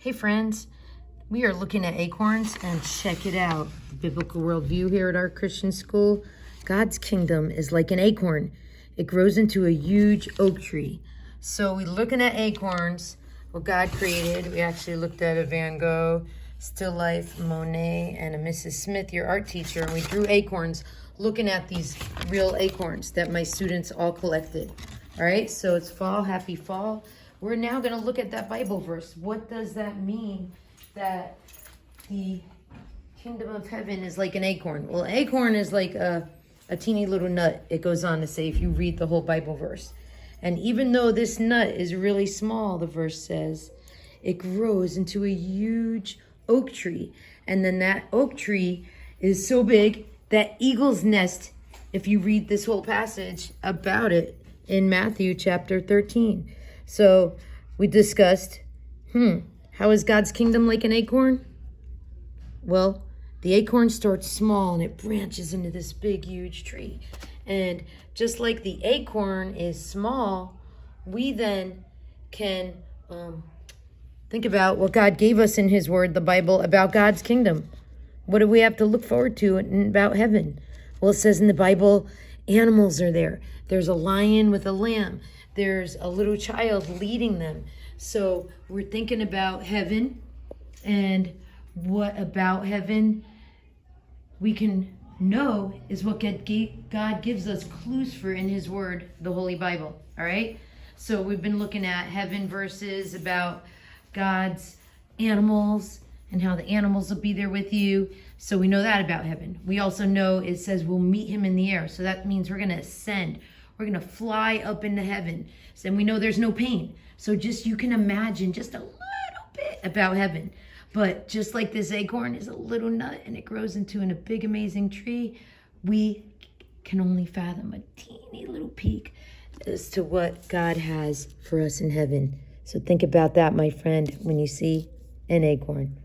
Hey friends, we are looking at acorns, and check it out. The biblical worldview here at our Christian school. God's kingdom is like an acorn. It grows into a huge oak tree. So we're looking at acorns, what God created. We actually looked at a Van Gogh, still life, Monet, and a Mrs. Smith, your art teacher, and we drew acorns looking at these real acorns that my students all collected. All right, so it's fall, happy fall. We're now going to look at that Bible verse. What does that mean that the kingdom of heaven is like an acorn? Well, acorn is like a teeny little nut, it goes on to say, if you read the whole Bible verse. And even though this nut is really small, the verse says, it grows into a huge oak tree. And then that oak tree is so big that eagle's nest, if you read this whole passage about it in Matthew chapter 13. So we discussed, how is God's kingdom like an acorn? Well, the acorn starts small and it branches into this big, huge tree. And just like the acorn is small, we then can think about what God gave us in his word, the Bible, about God's kingdom. What do we have to look forward to about heaven? Well, it says in the Bible, animals are there. There's a lion with a lamb. There's a little child leading them. So we're thinking about heaven, and what about heaven we can know is what God gives us clues for in his word, the Holy Bible. All right. So we've been looking at heaven verses about God's animals and how the animals will be there with you. So we know that about heaven. We also know it says we'll meet him in the air. So that means we're going to ascend. We're going to fly up into heaven. So, and we know there's no pain. So just, you can imagine just a little bit about heaven. But just like this acorn is a little nut and it grows into a big, amazing tree, we can only fathom a teeny little peek as to what God has for us in heaven. So think about that, my friend, when you see an acorn.